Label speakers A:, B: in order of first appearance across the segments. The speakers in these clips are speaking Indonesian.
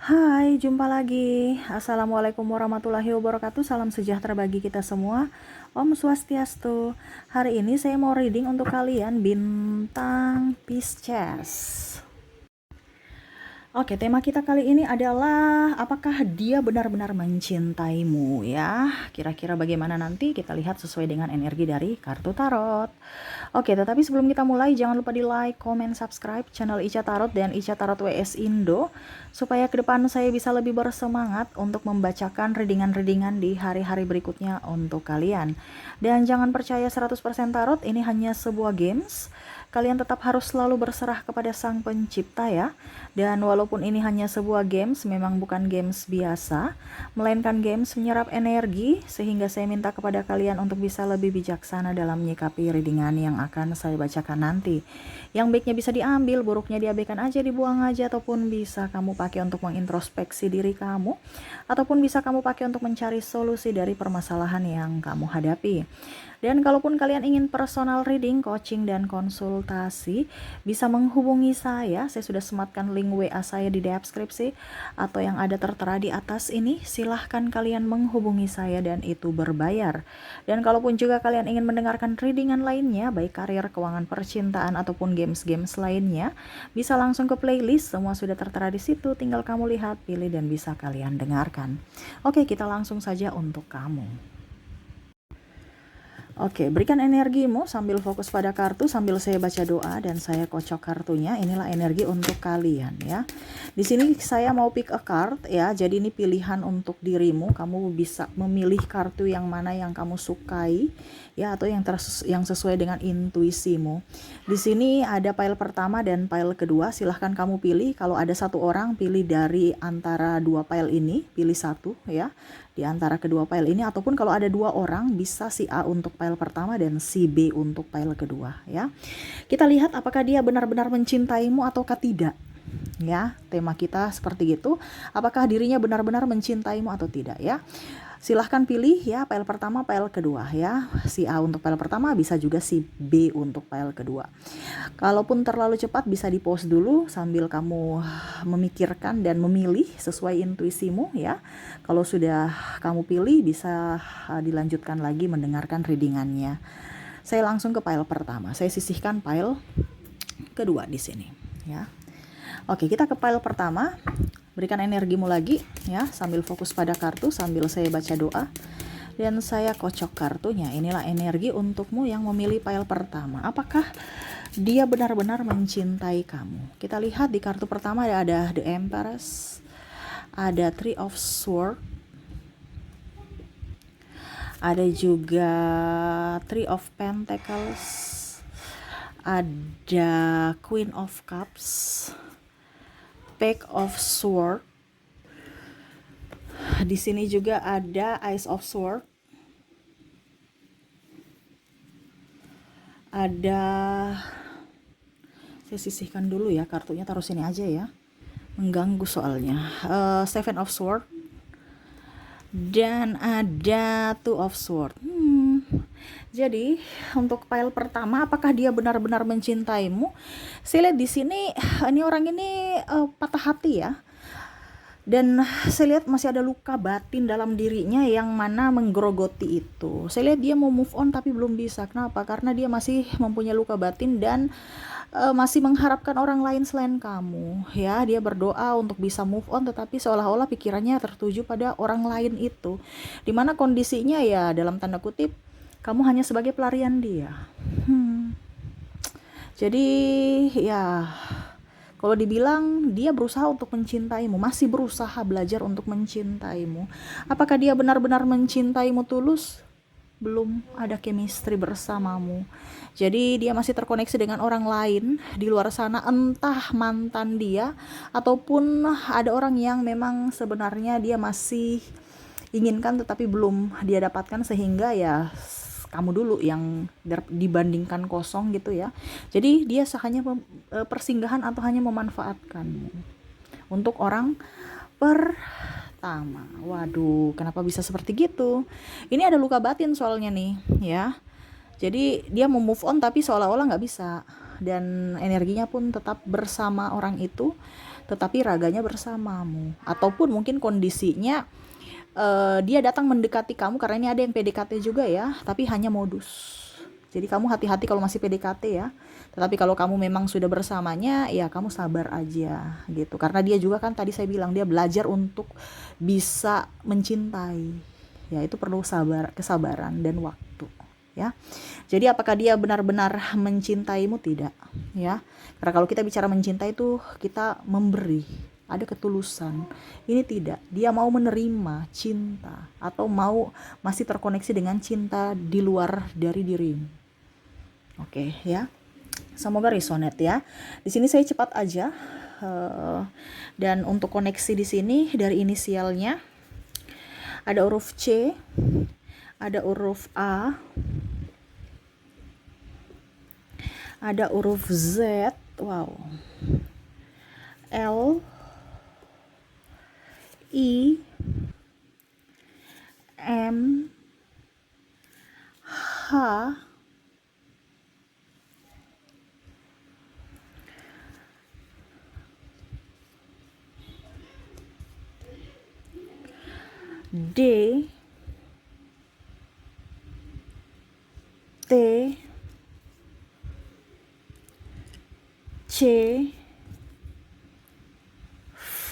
A: Hai, jumpa lagi. Assalamualaikum warahmatullahi wabarakatuh. Salam sejahtera bagi kita semua. Om Swastiastu. Hari ini saya mau reading untuk kalian bintang Pisces. Oke, tema kita kali ini adalah apakah dia benar-benar mencintaimu ya? Kira-kira bagaimana nanti kita lihat sesuai dengan energi dari kartu tarot. Oke, tetapi sebelum kita mulai jangan lupa di like, comment, subscribe channel Ica Tarot dan Ica Tarot WS Indo supaya ke depan saya bisa lebih bersemangat untuk membacakan readingan-readingan di hari-hari berikutnya untuk kalian. Dan jangan percaya 100% tarot, ini hanya sebuah games. Kalian tetap harus selalu berserah kepada Sang Pencipta ya. Dan walaupun ini hanya sebuah games, memang bukan games biasa, melainkan games menyerap energi, sehingga saya minta kepada kalian untuk bisa lebih bijaksana dalam menyikapi readingan yang akan saya bacakan nanti. Yang baiknya bisa diambil, buruknya diabaikan aja, dibuang aja, ataupun bisa kamu pakai untuk mengintrospeksi diri kamu, ataupun bisa kamu pakai untuk mencari solusi dari permasalahan yang kamu hadapi. Dan kalaupun kalian ingin personal reading, coaching, dan konsultasi, bisa menghubungi saya. Saya sudah sematkan link WA saya di deskripsi atau yang ada tertera di atas ini. Silahkan kalian menghubungi saya dan itu berbayar. Dan kalaupun juga kalian ingin mendengarkan readingan lainnya, baik karir, keuangan, percintaan, ataupun games-games lainnya, bisa langsung ke playlist. Semua sudah tertera di situ. Tinggal kamu lihat, pilih, dan bisa kalian dengarkan. Oke, kita langsung saja untuk kamu. Oke, berikan energimu sambil fokus pada kartu, sambil saya baca doa dan saya kocok kartunya. Inilah energi untuk kalian ya. Di sini saya mau pick a card ya. Jadi ini pilihan untuk dirimu. Kamu bisa memilih kartu yang mana yang kamu sukai ya, atau yang sesuai dengan intuisimu. Di sini ada pile pertama dan pile kedua. Silahkan kamu pilih. Kalau ada satu orang, pilih dari antara dua pile ini, pilih satu ya. Di antara kedua file ini, ataupun kalau ada dua orang bisa si A untuk file pertama dan si B untuk file kedua ya. Kita lihat apakah dia benar-benar mencintaimu ataukah tidak ya. Tema kita seperti itu, apakah dirinya benar-benar mencintaimu atau tidak ya. Silahkan pilih ya, file pertama, file kedua ya. Si A untuk file pertama, bisa juga si B untuk file kedua. Kalaupun terlalu cepat bisa di pause dulu sambil kamu memikirkan dan memilih sesuai intuisimu ya. Kalau sudah kamu pilih bisa dilanjutkan lagi mendengarkan readingannya. Saya langsung ke file pertama. Saya sisihkan file kedua di sini ya. Oke, kita ke file pertama. Berikan energimu lagi ya, sambil fokus pada kartu, sambil saya baca doa. Dan saya kocok kartunya. Inilah energi untukmu yang memilih file pertama. Apakah dia benar-benar mencintai kamu? Kita lihat di kartu pertama ada The Empress, ada Three of Swords, ada juga Three of Pentacles, ada Queen of Cups, Page of Swords. Di sini juga ada Ace of Swords. Ada, saya sisihkan dulu ya kartunya, taruh sini aja ya. Mengganggu soalnya. Seven of Swords. Dan ada Two of Swords. Jadi untuk file pertama, apakah dia benar-benar mencintaimu? Saya lihat di sini ini orang ini patah hati ya. Dan saya lihat masih ada luka batin dalam dirinya yang mana menggerogoti itu. Saya lihat dia mau move on tapi belum bisa. Kenapa? Karena dia masih mempunyai luka batin dan masih mengharapkan orang lain selain kamu. Ya, dia berdoa untuk bisa move on tetapi seolah-olah pikirannya tertuju pada orang lain itu. Dimana kondisinya ya dalam tanda kutip kamu hanya sebagai pelarian dia. Jadi ya, kalau dibilang dia berusaha untuk mencintaimu, masih berusaha belajar untuk mencintaimu. Apakah dia benar-benar mencintaimu tulus? Belum ada chemistry bersamamu. Jadi dia masih terkoneksi dengan orang lain di luar sana, entah mantan dia ataupun ada orang yang memang sebenarnya dia masih inginkan tetapi belum dia dapatkan, sehingga ya kamu dulu yang dibandingkan kosong gitu ya. Jadi dia hanya persinggahan atau hanya memanfaatkanmu untuk orang pertama. Waduh, kenapa bisa seperti gitu? Ini ada luka batin soalnya nih ya. Jadi dia mau move on tapi seolah-olah nggak bisa. dan energinya pun tetap bersama orang itu, tetapi raganya bersamamu. Ataupun mungkin kondisinya dia datang mendekati kamu, karena ini ada yang PDKT juga ya, tapi hanya modus. Jadi kamu hati-hati kalau masih PDKT ya. Tetapi kalau kamu memang sudah bersamanya, ya kamu sabar aja gitu. Karena dia juga kan tadi saya bilang dia belajar untuk bisa mencintai. Ya itu perlu kesabaran dan waktu ya. Jadi apakah dia benar-benar mencintaimu? Tidak ya. Karena kalau kita bicara mencintai itu kita memberi, ada ketulusan. Ini tidak, dia mau menerima cinta atau mau masih terkoneksi dengan cinta di luar dari dirimu. Oke ya, semoga resonate ya. Di sini saya cepat aja, dan untuk koneksi di sini dari inisialnya ada huruf C, ada huruf A, ada huruf Z, wow, L, I, M, H, D, T, C, V,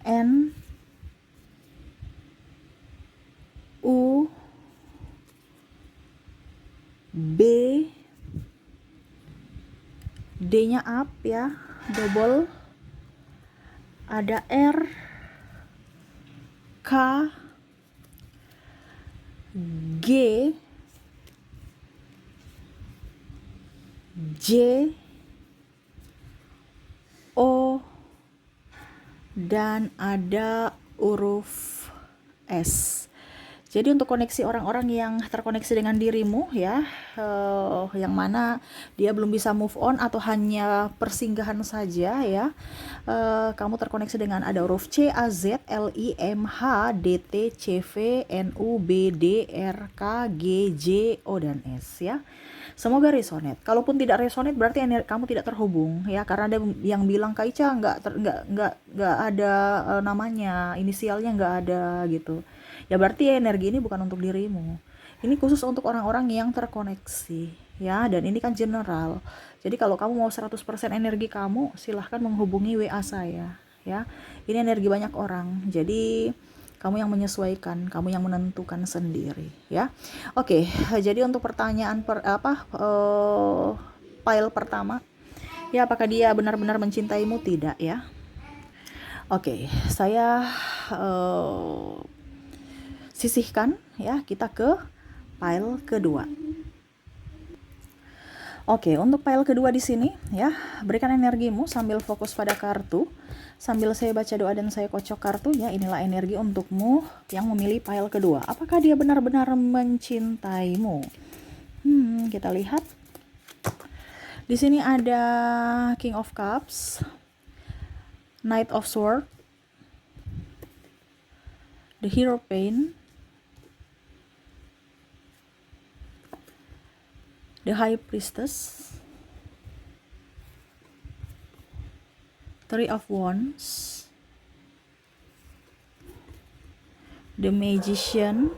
A: N, U, B, D-nya up ya, double, ada R, K, G, J, O, dan ada huruf S. Jadi untuk koneksi orang-orang yang terkoneksi dengan dirimu ya, yang mana dia belum bisa move on atau hanya persinggahan saja ya, kamu terkoneksi dengan ada huruf C, A, Z, L, I, M, H, D, T, C, V, N, U, B, D, R, K, G, J, O, dan S ya. Semoga resonate. Kalaupun tidak resonate berarti kamu tidak terhubung ya, karena ada yang bilang Kak Ica nggak ada namanya, inisialnya nggak ada gitu. Ya berarti energi ini bukan untuk dirimu. Ini khusus untuk orang-orang yang terkoneksi ya, dan ini kan general. Jadi kalau kamu mau 100% energi kamu, silahkan menghubungi WA saya ya. Ini energi banyak orang. Jadi kamu yang menyesuaikan, kamu yang menentukan sendiri ya. Oke, jadi untuk pertanyaan file pertama ya, apakah dia benar-benar mencintaimu? Tidak ya. Oke, saya sisihkan ya, kita ke file kedua. Oke, untuk file kedua di sini ya, berikan energimu sambil fokus pada kartu, sambil saya baca doa dan saya kocok kartunya. Inilah energi untukmu yang memilih file kedua. Apakah dia benar-benar mencintaimu? Kita lihat. Di sini ada King of Cups, Knight of Swords, the Hierophant, the High Priestess, Three of Wands, the Magician,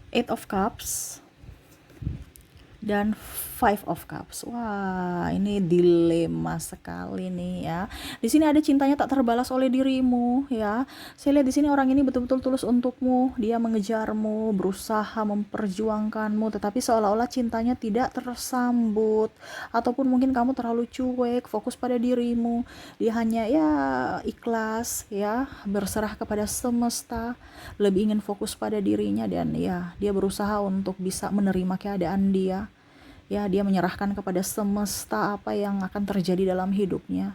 A: Eight of Cups, dan Five of Cups. Wah, ini dilema sekali nih ya. Di sini ada cintanya tak terbalas oleh dirimu ya. Saya lihat di sini orang ini betul-betul tulus untukmu. Dia mengejarmu, berusaha memperjuangkanmu, tetapi seolah-olah cintanya tidak tersambut. Ataupun mungkin kamu terlalu cuek, fokus pada dirimu. Dia hanya ya ikhlas ya, berserah kepada semesta, lebih ingin fokus pada dirinya, dan ya dia berusaha untuk bisa menerima keadaan dia. Ya, dia menyerahkan kepada semesta apa yang akan terjadi dalam hidupnya.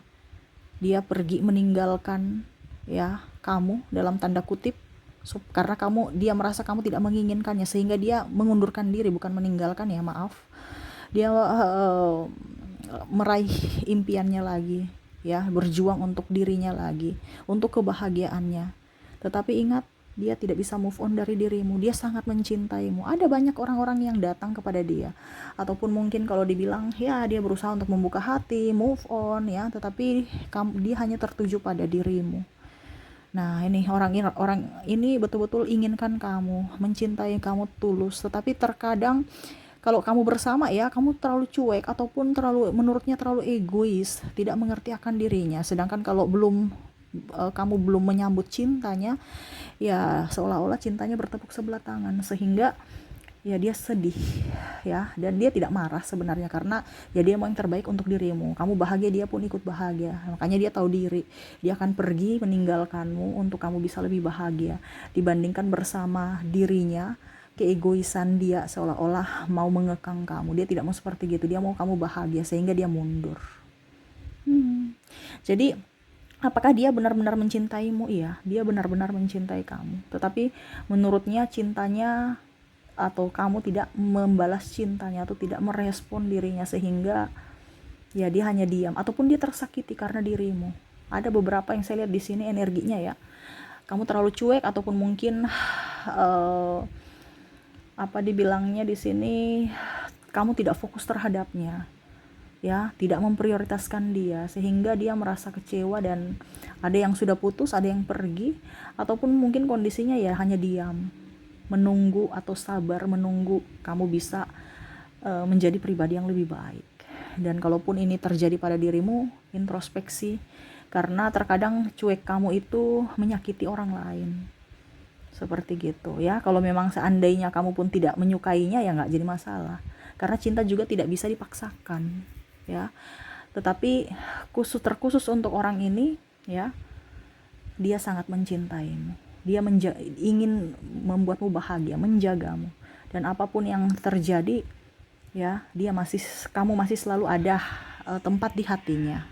A: Dia pergi meninggalkan ya kamu dalam tanda kutip, karena dia merasa kamu tidak menginginkannya, sehingga dia mengundurkan diri, bukan meninggalkan ya, maaf. Dia meraih impiannya lagi ya, berjuang untuk dirinya lagi, untuk kebahagiaannya. Tetapi ingat, dia tidak bisa move on dari dirimu, dia sangat mencintaimu. Ada banyak orang-orang yang datang kepada dia, ataupun mungkin kalau dibilang ya dia berusaha untuk membuka hati, move on ya, tetapi dia hanya tertuju pada dirimu. Nah, ini orang ini betul-betul inginkan kamu, mencintai kamu tulus, tetapi terkadang kalau kamu bersama ya, kamu terlalu cuek ataupun menurutnya terlalu egois, tidak mengerti akan dirinya. Sedangkan kalau kamu belum menyambut cintanya, ya seolah-olah cintanya bertepuk sebelah tangan, sehingga ya dia sedih ya, dan dia tidak marah sebenarnya, karena ya dia mau yang terbaik untuk dirimu. Kamu bahagia, dia pun ikut bahagia. Makanya dia tahu diri, dia akan pergi meninggalkanmu untuk kamu bisa lebih bahagia dibandingkan bersama dirinya. Keegoisan dia seolah-olah mau mengekang kamu. Dia tidak mau seperti gitu, dia mau kamu bahagia, sehingga dia mundur. Jadi apakah dia benar-benar mencintaimu? Iya, dia benar-benar mencintai kamu, tetapi menurutnya cintanya atau kamu tidak membalas cintanya atau tidak merespon dirinya, sehingga ya dia hanya diam ataupun dia tersakiti karena dirimu. Ada beberapa yang saya lihat di sini energinya ya, kamu terlalu cuek ataupun mungkin apa dibilangnya di sini, kamu tidak fokus terhadapnya ya, tidak memprioritaskan dia, sehingga dia merasa kecewa, dan ada yang sudah putus, ada yang pergi, ataupun mungkin kondisinya ya hanya diam, menunggu atau sabar menunggu kamu bisa menjadi pribadi yang lebih baik. Dan kalaupun ini terjadi pada dirimu, introspeksi, karena terkadang cuek kamu itu menyakiti orang lain, seperti gitu ya. Kalau memang seandainya kamu pun tidak menyukainya, ya nggak jadi masalah, karena cinta juga tidak bisa dipaksakan ya. Tetapi terkhusus untuk orang ini ya, dia sangat mencintaimu. Dia ingin membuatmu bahagia, menjagamu, dan apapun yang terjadi ya, kamu masih selalu ada tempat di hatinya.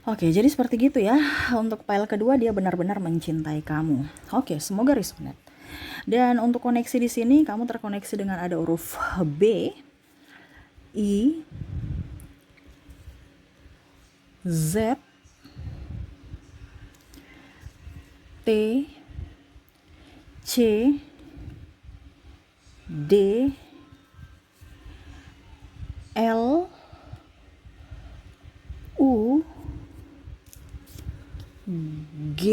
A: Oke, jadi seperti gitu ya. Untuk pile kedua, dia benar-benar mencintai kamu. Oke, semoga resonate. Dan untuk koneksi di sini, kamu terkoneksi dengan ada huruf B, I, Z, T, C, D, L, U, G,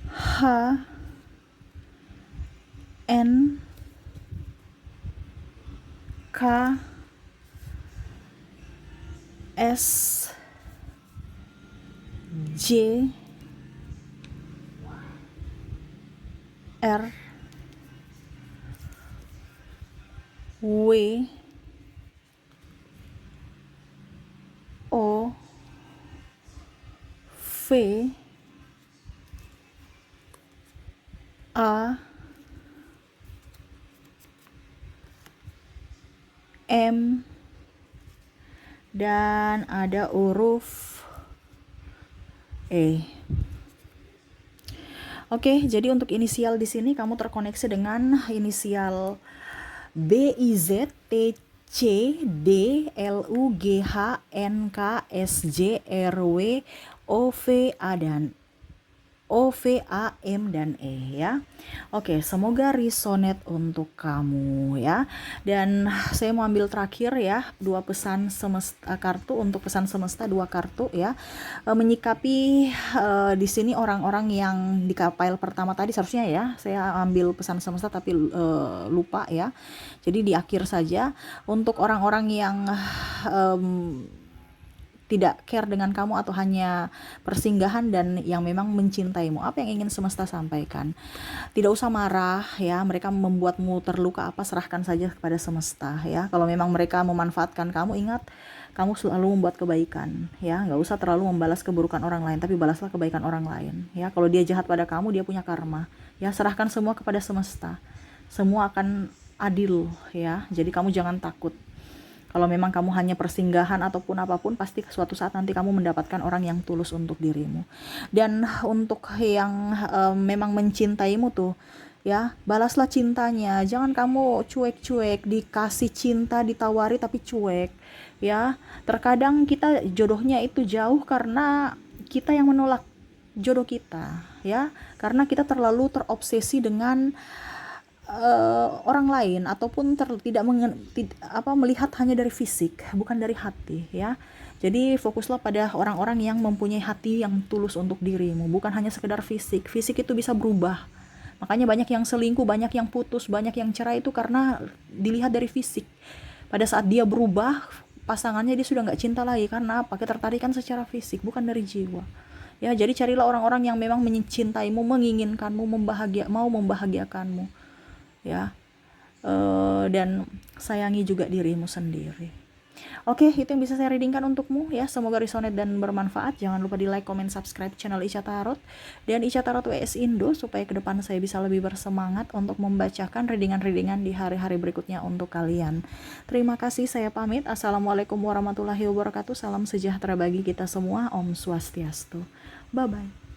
A: H, N, K, S, J, R, W, O, V, A, M, dan ada huruf E. Oke, jadi untuk inisial di sini kamu terkoneksi dengan inisial B, I, Z, T, C, D, L, U, G, H, N, K, S, J, R, W, O, V, A, dan O, V, A, M, dan E ya. Oke, semoga resonate untuk kamu ya. Dan saya mau ambil terakhir ya, dua pesan semesta kartu, untuk pesan semesta 2 kartu ya. Menyikapi di sini orang-orang yang di pile pertama tadi, seharusnya ya saya ambil pesan semesta tapi lupa ya. Jadi di akhir saja, untuk orang-orang yang tidak care dengan kamu atau hanya persinggahan dan yang memang mencintaimu, apa yang ingin semesta sampaikan? Tidak usah marah ya, mereka membuatmu terluka apa, serahkan saja kepada semesta ya. Kalau memang mereka memanfaatkan kamu, ingat kamu selalu membuat kebaikan ya. Nggak usah terlalu membalas keburukan orang lain, tapi balaslah kebaikan orang lain ya. Kalau dia jahat pada kamu, dia punya karma ya. Serahkan semua kepada semesta, semua akan adil ya. Jadi kamu jangan takut. Kalau memang kamu hanya persinggahan ataupun apapun, pasti suatu saat nanti kamu mendapatkan orang yang tulus untuk dirimu. Dan untuk yang memang mencintaimu tuh ya, balaslah cintanya. Jangan kamu cuek-cuek, dikasih cinta, ditawari tapi cuek ya. Terkadang kita jodohnya itu jauh karena kita yang menolak jodoh kita ya, karena kita terlalu terobsesi dengan orang lain ataupun melihat hanya dari fisik, bukan dari hati ya. Jadi fokuslah pada orang-orang yang mempunyai hati yang tulus untuk dirimu, bukan hanya sekedar fisik. Fisik itu bisa berubah. Makanya banyak yang selingkuh, banyak yang putus, banyak yang cerai itu karena dilihat dari fisik. Pada saat dia berubah, pasangannya dia sudah nggak cinta lagi. Karena apa? Ketertarikan secara fisik, bukan dari jiwa. Ya, jadi carilah orang-orang yang memang mencintaimu, menginginkanmu, mau membahagiakanmu ya. Dan sayangi juga dirimu sendiri. Oke, itu yang bisa saya readingkan untukmu ya. Semoga resonate dan bermanfaat. Jangan lupa di like, comment, subscribe channel Ica Tarot dan Ica Tarot WS Indo supaya ke depan saya bisa lebih bersemangat untuk membacakan readingan-readingan di hari-hari berikutnya untuk kalian. Terima kasih, saya pamit. Assalamualaikum warahmatullahi wabarakatuh. Salam sejahtera bagi kita semua. Om Swastiastu. Bye bye.